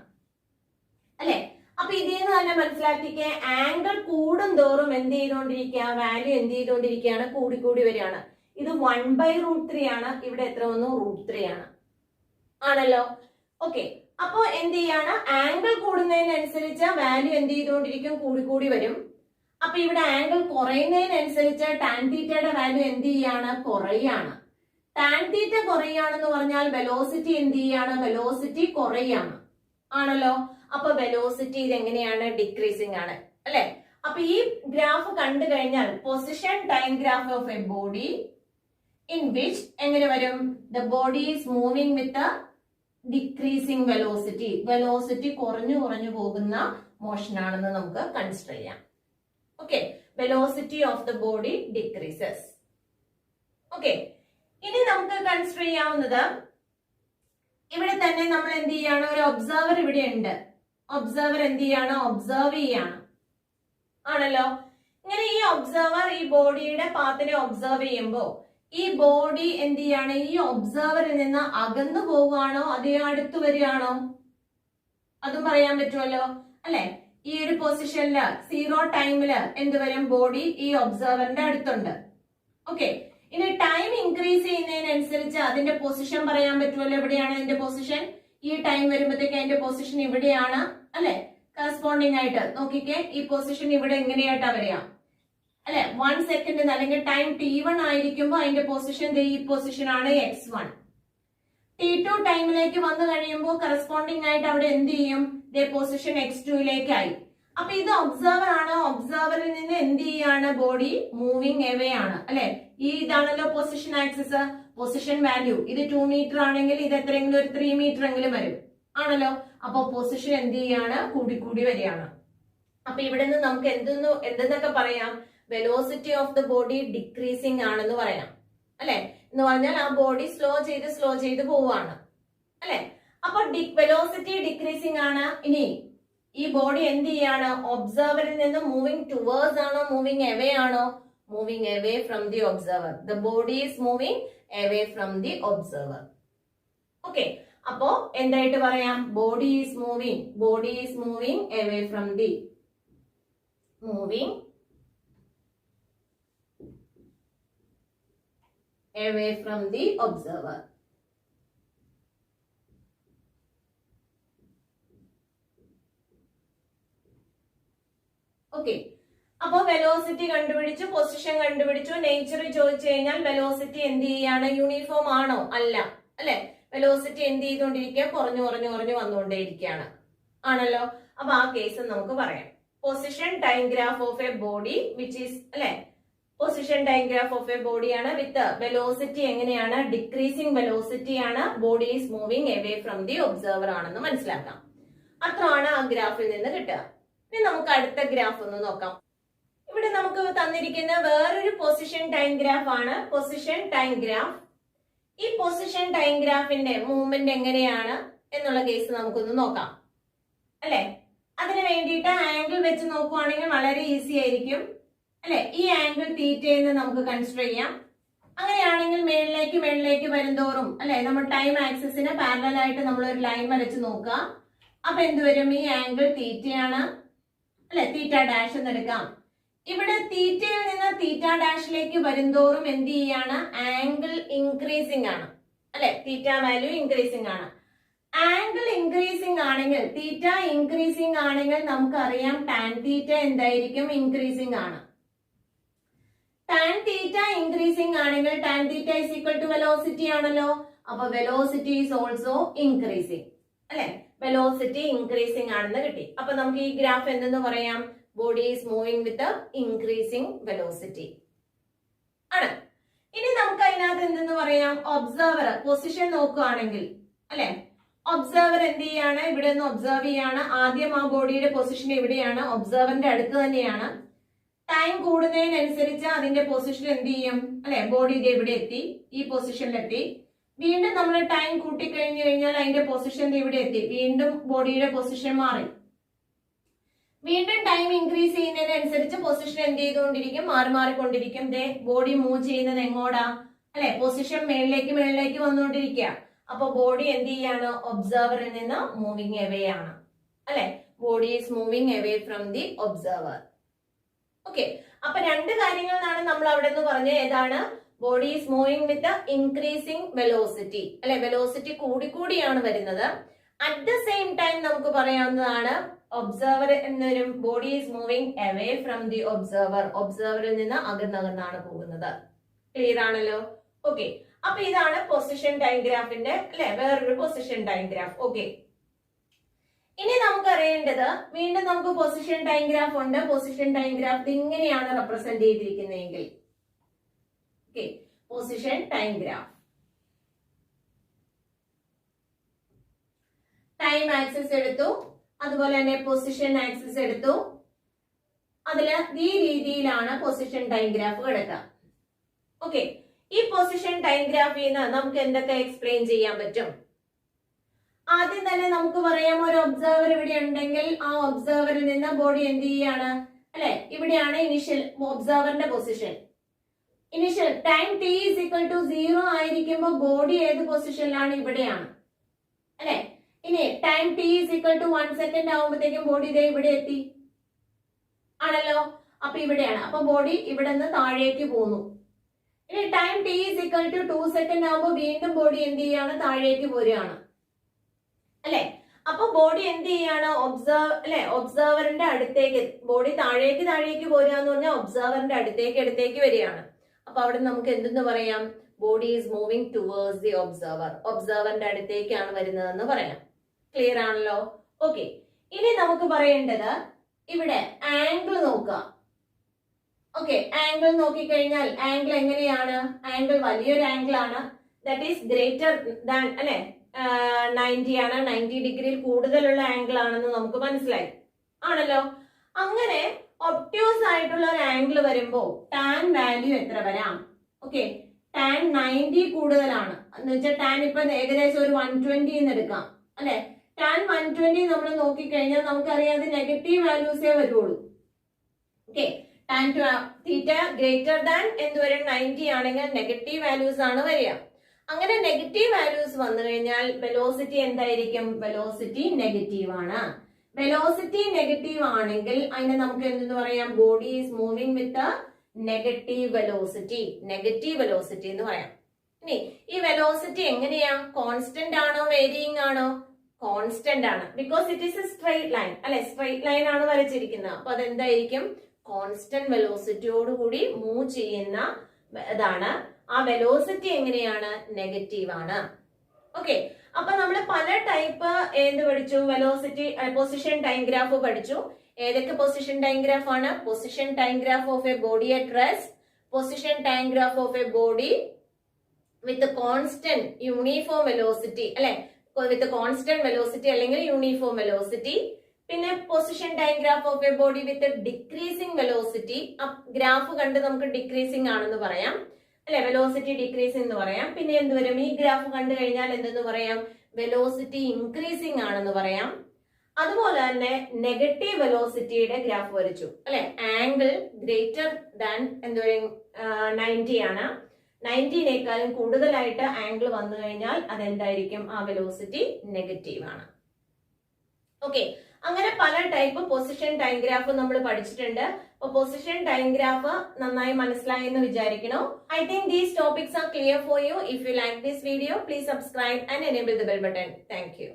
അല്ലെ. അപ്പൊ ഇതിൽ നിന്ന് തന്നെ മനസ്സിലാക്കിക്കേ, ആംഗിൾ കൂടും തോറും എന്ത് ചെയ്തുകൊണ്ടിരിക്കുക, വാല്യൂ എന്ത് ചെയ്തുകൊണ്ടിരിക്കുകയാണ്, കൂടിക്കൂടി വരികയാണ്. ഇത് 1/√3 ആണ്, ഇവിടെ എത്ര വന്നു, √3 ആണ് ആണല്ലോ. ഓക്കെ, അപ്പോ എന്ത് ചെയ്യാണ്, ആംഗിൾ കൂടുന്നതിനനുസരിച്ച് വാല്യൂ എന്ത് ചെയ്തുകൊണ്ടിരിക്കും, കൂടിക്കൂടി വരും. അപ്പൊ ഇവിടെ ആംഗിൾ കുറയുന്നതിനനുസരിച്ച് ടാൻ തീറ്റയുടെ വാല്യൂ എന്ത് ചെയ്യാണ്, കുറയാണ്. ടാൻ തീറ്റ കുറയാണെന്ന് പറഞ്ഞാൽ വെലോസിറ്റി എന്ത് ചെയ്യാണ്, വെലോസിറ്റി കുറയാണ് ആണല്ലോ. അപ്പൊ വെലോസിറ്റി ഇത് എങ്ങനെയാണ്, ഡിക്രീസിങ് ആണ് അല്ലെ. അപ്പൊ ഈ ഗ്രാഫ് കണ്ടു കഴിഞ്ഞാൽ position time graph of a body in which എങ്ങനെ വരും, the body is moving with decreasing velocity, velocity കുറഞ്ഞു കുറഞ്ഞു പോകുന്ന മോഷൻ ആണെന്ന് നമുക്ക് കൺസിഡർ ചെയ്യാം. Okay, velocity of the body decreases. Okay, ഇനി നമുക്ക് കൺസിഡർ ചെയ്യാവുന്നത്, ഇവിടെ തന്നെ നമ്മൾ എന്ത് ചെയ്യാണ്, ഒരു ഒബ്സർവർ ഇവിടെ ഉണ്ട്. ഒബ്സർവർ എന്ത് ചെയ്യാണ്, ഒബ്സർവ് ചെയ്യാണ് ആണല്ലോ. ഇങ്ങനെ ഈ ഒബ്സർവർ ഈ ബോഡിയുടെ പാത്തിനെ ഒബ്സർവ് ചെയ്യുമ്പോ ഈ ബോഡി എന്ത് ചെയ്യാണ്, ഈ ഒബ്സർവറിൽ നിന്ന് അകന്നു പോവുകയാണോ അതോ അടുത്ത് വരികയാണോ, അതും പറയാൻ പറ്റുമല്ലോ അല്ലെ. ഈ ഒരു പൊസിഷനില് 0 ടൈമില് എന്ത് വരും, ബോഡി ഈ ഒബ്സർവറിന്റെ അടുത്തുണ്ട്. ഓക്കെ, ഇനി ടൈം ഇൻക്രീസ് ചെയ്യുന്നതിനനുസരിച്ച് അതിന്റെ പൊസിഷൻ പറയാൻ പറ്റുമല്ലോ, എവിടെയാണ് അതിന്റെ പൊസിഷൻ. ഈ ടൈം വരുമ്പോഴത്തേക്ക് അതിന്റെ പൊസിഷൻ ഇവിടെയാണ് അല്ലെ, കറസ്പോണ്ടിങ് ആയിട്ട് നോക്കിക്കേ. ഈ പൊസിഷൻ ഇവിടെ എങ്ങനെയായിട്ടാ വരിക അല്ലെ, 1 സെക്കൻഡ് അല്ലെങ്കിൽ ടൈം t1 ആയിരിക്കുമ്പോ അതിന്റെ പൊസിഷൻ ഈ പൊസിഷൻ ആണ് x1. t2 ടൈമിലേക്ക് വന്നു കഴിയുമ്പോൾ കറസ്പോണ്ടിങ് ആയിട്ട് അവിടെ എന്ത് ചെയ്യും, പൊസിഷൻ x2യിലേക്കായി. അപ്പൊ ഇത് ഒബ്സർവർ ആണ്. ഒബ്സർവറിൽ നിന്ന് എന്ത് ചെയ്യാണ്, ബോഡി മൂവിങ് എവേ ആണ് അല്ലെ. ഈ ഇതാണല്ലോ പൊസിഷൻ ആക്സിസ്, പൊസിഷൻ വാല്യൂ. ഇത് 2 മീറ്റർ ആണെങ്കിൽ ഇത് എത്രയെങ്കിലും ഒരു 3 മീറ്റർ എങ്കിലും വരും ആണല്ലോ. അപ്പൊ പൊസിഷൻ എന്ത് ചെയ്യാണ്, കൂടിക്കൂടി വരികയാണ്. അപ്പൊ ഇവിടെ നിന്ന് നമുക്ക് എന്തെന്നൊക്കെ പറയാം, velocity of the body decreasing ആണെന്ന് പറയാം അല്ലെ. എന്ന് പറഞ്ഞാൽ ആ ബോഡി സ്ലോ ചെയ്ത് പോവാണ് അല്ലെ. അപ്പൊ വെലോസിറ്റി ഡിക്രീസിങ് ആണ്. ഇനി ഈ ബോഡി എന്ത് ചെയ്യാണ്, ഒബ്സർവറിൽ നിന്ന് മൂവിങ് ടുവേർഡ്സ് ആണോ മൂവിങ് എവേ ആണോ, moving away from the observer. The body is moving away from the observer. Okay, അപ്പോ എന്തായിട്ട് പറയാം, body is moving away from the observer. Okay, അപ്പൊ വെലോസിറ്റി കണ്ടുപിടിച്ചു, പൊസിഷൻ കണ്ടുപിടിച്ചു. നേച്ചർ ചോദിച്ചു കഴിഞ്ഞാൽ വെലോസിറ്റി എന്ത് ചെയ്യാണ്, യൂണിഫോം ആണോ, അല്ല അല്ലെ. വെലോസിറ്റി എന്ത് ചെയ്തുകൊണ്ടിരിക്കുക, കുറഞ്ഞു വന്നുകൊണ്ടേയിരിക്കുകയാണ് ആണല്ലോ. അപ്പൊ ആ കേസ് നമുക്ക് പറയാം, position time graph of a body which is അല്ലെ, position time graph of a body ആണ് വിത്ത് വെലോസിറ്റി എങ്ങനെയാണ്, ഡിക്രീസിങ് വെലോസിറ്റി ആണ്. Body is moving away from the observer ആണെന്ന് മനസ്സിലാക്കാം. അത്രയാണ് ആ ഗ്രാഫിൽ നിന്ന് കിട്ടുക. ഇനി നമുക്ക് അടുത്ത ഗ്രാഫ് ഒന്ന് നോക്കാം. ഇവിടെ നമുക്ക് തന്നിരിക്കുന്ന വേറൊരു പൊസിഷൻ ടൈം ഗ്രാഫ് ആണ് പൊസിഷൻ ടൈം ഗ്രാഫ്. ഈ പൊസിഷൻ ടൈം ഗ്രാഫിന്റെ മൂവ്മെന്റ് എങ്ങനെയാണ് എന്നുള്ള കേസ് നമുക്കൊന്ന് നോക്കാം അല്ലെ. അതിന് വേണ്ടിയിട്ട് ആംഗിൾ വെച്ച് നോക്കുവാണെങ്കിൽ വളരെ ഈസി ആയിരിക്കും അല്ലെ. ഈ ആംഗിൾ തീറ്റ എന്ന് നമുക്ക് കൺസിഡർ ചെയ്യാം. അങ്ങനെയാണെങ്കിൽ മേളിലേക്ക് വരുന്തോറും അല്ലെ നമ്മൾ ടൈം ആക്സിസിന് പാരലൽ ആയിട്ട് നമ്മൾ ഒരു ലൈൻ വരച്ച് നോക്കുക. അപ്പൊ എന്തുവരും? ഈ ആംഗിൾ തീറ്റയാണ് അല്ലെ, തീറ്റ ഡാഷ് എന്ന് എടുക്കാം. ഇവിടെ തീറ്റയിൽ നിന്ന് തീറ്റ ഡാഷിലേക്ക് വരുന്തോറും എന്ത് ചെയ്യാണ്? ആംഗിൾ ഇൻക്രീസിംഗ് ആണ് അല്ലെ, തീറ്റ വാല്യൂ ഇൻക്രീസിംഗ് ആണ്. ആംഗിൾ ഇൻക്രീസിംഗ് ആണെങ്കിൽ, തീറ്റ ഇൻക്രീസിംഗ് ആണെങ്കിൽ നമുക്കറിയാം ടാൻ തീറ്റ എന്തായിരിക്കും? ഇൻക്രീസിംഗ് ആണ്. ടാൻ തീറ്റ ഇൻക്രീസിംഗ് ആണെങ്കിൽ tan theta is equal to velocity ആണല്ലോ. അപ്പൊ വെലോസിറ്റി ഈസ് ഓൾസോ ഇൻക്രീസിംഗ് അല്ലെ, വെലോസിറ്റി ഇൻക്രീസിംഗ് ആണെന്ന് കിട്ടി. അപ്പൊ നമുക്ക് ഈ ഗ്രാഫ് എന്തെന്ന് പറയാം? Body is moving with increasing velocity ആണ്. ഇനി നമുക്ക് അതിനകത്ത് എന്തെന്ന് പറയാം? ഒബ്സർവർ പൊസിഷൻ നോക്കുകയാണെങ്കിൽ അല്ലെ, ഒബ്സർവർ എന്ത് ചെയ്യാണ്? ഇവിടെ നിന്ന് ഒബ്സർവ് ചെയ്യാണ്. ആദ്യം ആ ബോഡിയുടെ പൊസിഷൻ എവിടെയാണ്? ഒബ്സർവറിന്റെ അടുത്ത് തന്നെയാണ്. ടൈം കൂടുന്നതിനനുസരിച്ച് അതിന്റെ പൊസിഷൻ എന്ത് ചെയ്യും അല്ലെ, ബോഡി ഇത് എവിടെ എത്തി? ഈ പൊസിഷനിലെത്തി. വീണ്ടും നമ്മൾ ടൈം കൂട്ടിക്കഴിഞ്ഞു കഴിഞ്ഞാൽ അതിന്റെ പൊസിഷൻ ഇവിടെ എത്തി, വീണ്ടും ബോഡിയുടെ പൊസിഷൻ മാറി. വീണ്ടും ടൈം ഇൻക്രീസ് ചെയ്യുന്നതിനനുസരിച്ച് പൊസിഷൻ എന്ത് ചെയ്തുകൊണ്ടിരിക്കും? മാറിക്കൊണ്ടിരിക്കും. ബോഡി മൂവ് ചെയ്യുന്നത് എങ്ങോട്ടാ അല്ലെ? പൊസിഷൻ മേളിലേക്ക് വന്നുകൊണ്ടിരിക്കുക. അപ്പൊ ബോഡി എന്ത് ചെയ്യാണ്? ഒബ്സർവറിൽ നിന്ന് മൂവിങ് അവേ ആണ് അല്ലെ. Body is moving away from the observer. Okay, അപ്പൊ രണ്ട് കാര്യങ്ങളാണ് നമ്മൾ അവിടെ നിന്ന് പറഞ്ഞത്. ഏതാണ്? Body is moving with increasing velocity അല്ലെ, വെലോസിറ്റി കൂടിയാണ് വരുന്നത്. അറ്റ് ദ സെയിം ടൈം നമുക്ക് പറയാവുന്നതാണ് ഒബ്സർവർ എന്നൊരു body is moving away from the observer, ഒബ്സർവറിൽ നിന്ന് അകന്നകന്നാണ് പോകുന്നത്. ക്ലിയർ ആണല്ലോ? ഓക്കെ, അപ്പൊ ഇതാണ് പൊസിഷൻ ടൈം ഗ്രാഫിന്റെ അല്ലെ വേറൊരു പൊസിഷൻ ടൈം ഗ്രാഫ്. ഓക്കെ, ഇനി നമുക്ക് അറിയേണ്ടത്, വീണ്ടും നമുക്ക് പൊസിഷൻ ടൈം ഗ്രാഫ് ഉണ്ട്. പൊസിഷൻ ടൈം ഗ്രാഫ് ഇങ്ങനെയാണ് റെപ്രസെന്റ് ചെയ്തിരിക്കുന്നതെങ്കിൽ, okay, position time graph time axis എടുത്തു, അതുപോലെ തന്നെ പൊസിഷൻ ആക്സിസ് എടുത്തു. അതില് ഈ രീതിയിലാണ് പൊസിഷൻ ടൈം ഗ്രാഫ് കിടക്കുക. ഓക്കെ, ഈ പൊസിഷൻ ടൈം ഗ്രാഫിൽ നിന്ന് നമുക്ക് എന്തൊക്കെ എക്സ്പ്ലെയിൻ ചെയ്യാൻ പറ്റും? ആദ്യം തന്നെ നമുക്ക് പറയാം, ഒരു ഒബ്സർവർ ഇവിടെ ഉണ്ടെങ്കിൽ ആ ഒബ്സർവറിൽ നിന്ന് ബോഡി എന്ത് ചെയ്യാണ് അല്ലെ, ഇവിടെയാണ് ഇനിഷ്യൽ ഒബ്സർവറിന്റെ position. Initial time t is equal to 0 ആയിരിക്കുമ്പോൾ ബോഡി ഏത് പൊസിഷനിലാണ്? ഇവിടെയാണ് അല്ലെ. ഇനി time t is equal to 1 second ആകുമ്പോഴത്തേക്കും ബോഡി ഇതേ ഇവിടെ എത്തി ആണല്ലോ. അപ്പൊ ഇവിടെയാണ്. അപ്പൊ ബോഡി ഇവിടെ നിന്ന് താഴേക്ക് പോന്നു. ഇനി time t is equal to 2 second ആകുമ്പോൾ വീണ്ടും ബോഡി എന്ത് ചെയ്യാണ്? താഴേക്ക് പോരുകയാണ് അല്ലെ. അപ്പൊ ബോഡി എന്ത് ചെയ്യാണ്? ഒബ്സർവറിന്റെ അടുത്തേക്ക്, ബോഡി താഴേക്ക് പോരുക എന്ന് പറഞ്ഞാൽ ഒബ്സർവറിന്റെ അടുത്തേക്ക് വരികയാണ്. അപ്പൊ അവിടെ നമുക്ക് എന്തെന്ന് പറയാം? Body is moving towards the observer, ഒബ്സർവറിന്റെ അടുത്തേക്കാണ് വരുന്നതെന്ന് പറയാം. ക്ലിയർ ആണല്ലോ? ഓക്കെ, ഇനി നമുക്ക് പറയേണ്ടത് ഇവിടെ ആംഗിൾ നോക്കുക. ഓക്കെ, ആംഗിൾ നോക്കിക്കഴിഞ്ഞാൽ ആംഗിൾ എങ്ങനെയാണ്? ആംഗിൾ വലിയൊരു ആംഗിൾ ആണ്. ദാറ്റ് ഈസ് ഗ്രേറ്റർ ദാൻ അല്ലെ 90 ആണ്. 90 ഡിഗ്രിയിൽ കൂടുതലുള്ള ആംഗിൾ ആണെന്ന് നമുക്ക് മനസ്സിലായി ആണല്ലോ. അങ്ങനെ ഒബ്റ്റ്യൂസ് ആയിട്ടുള്ള ഒരു ആംഗിൾ വരുമ്പോ ടാൻ വാല്യൂ എത്ര വരാം? ഓക്കെ, ടാൻ 90 കൂടുതലാണ് എന്ന് വെച്ചാൽ ടാൻ ഇപ്പൊ ഏകദേശം ഒരു 120 എന്ന് എടുക്കാം അല്ലെ. ടാൻ 120 നമ്മൾ നോക്കിക്കഴിഞ്ഞാൽ നമുക്കറിയാം അത് നെഗറ്റീവ് വാല്യൂസേ വരുള്ളൂ. Okay, tan theta greater than എന്ത് വരും? 90 ആണെങ്കിൽ നെഗറ്റീവ് വാല്യൂസ് ആണ് വരിക. അങ്ങനെ നെഗറ്റീവ് വാല്യൂസ് വന്നു കഴിഞ്ഞാൽ വെലോസിറ്റി എന്തായിരിക്കും? വെലോസിറ്റി നെഗറ്റീവ് ആണ്. വെലോസിറ്റി നെഗറ്റീവ് ആണെങ്കിൽ അതിനെ നമുക്ക് എന്തെന്ന് പറയാം? Body is moving with negative velocity എന്ന് പറയാം. ഇനി ഈ വെലോസിറ്റി എങ്ങനെയാ? കോൺസ്റ്റന്റ് ആണോ വേരിയിങ് ആണോ? കോൺസ്റ്റന്റ് ആണ്. Because it is A straight line അല്ലെ, സ്ട്രെയിറ്റ് ലൈൻ ആണ് വരച്ചിരിക്കുന്നത്. അപ്പൊ അതെന്തായിരിക്കും? കോൺസ്റ്റന്റ് വെലോസിറ്റിയോട് കൂടി മൂവ് ചെയ്യുന്ന ഇതാണ്. ആ വെലോസിറ്റി എങ്ങനെയാണ്? നെഗറ്റീവ് ആണ്. ഓക്കെ, അപ്പൊ നമ്മൾ പല ടൈപ്പ് എന്ത് പഠിച്ചു? വെലോസിറ്റി പൊസിഷൻ ടൈം ഗ്രാഫ് പഠിച്ചു. ഏതൊക്കെ പൊസിഷൻ ടൈം ഗ്രാഫ് ആണ്? Position time graph of a body at rest, position time graph of a body with constant uniform velocity അല്ലെ, വിത്ത് കോൺസ്റ്റന്റ് വെലോസിറ്റി അല്ലെങ്കിൽ യൂണിഫോം വെലോസിറ്റി. പിന്നെ position time graph of a body with decreasing velocity. Graph കണ്ട് നമുക്ക് decreasing ആണെന്ന് പറയാം അല്ലെ, velocity decreasing എന്ന് പറയാം. പിന്നെ എന്ത് വരും, ഈ ഗ്രാഫ് കണ്ടു കഴിഞ്ഞാൽ എന്തെന്ന് പറയാം, വെലോസിറ്റി ഇൻക്രീസിംഗ് ആണെന്ന് പറയാം. അതുപോലെ തന്നെ നെഗറ്റീവ് വെലോസിറ്റിയുടെ ഗ്രാഫ് വരച്ചു അല്ലെ, ആംഗിൾ ഗ്രേറ്റർ ദാൻ എന്ത് പറയും 90 ആണ്. 90നേക്കാളും കൂടുതലായിട്ട് ആംഗിൾ വന്നു കഴിഞ്ഞാൽ അതെന്തായിരിക്കും, ആ വെലോസിറ്റി നെഗറ്റീവ് ആണ്. ഓക്കെ, അങ്ങനെ പല ടൈപ്പ് പൊസിഷൻ ടൈം ഗ്രാഫ് നമ്മൾ പഠിച്ചിട്ടുണ്ട്. അപ്പൊ പൊസിഷൻ ടൈം ഗ്രാഫ് നന്നായി മനസ്സിലായി എന്ന് വിചാരിക്കണം. I think these topics are clear for you. If you like this video, please subscribe and enable the bell button. Thank U.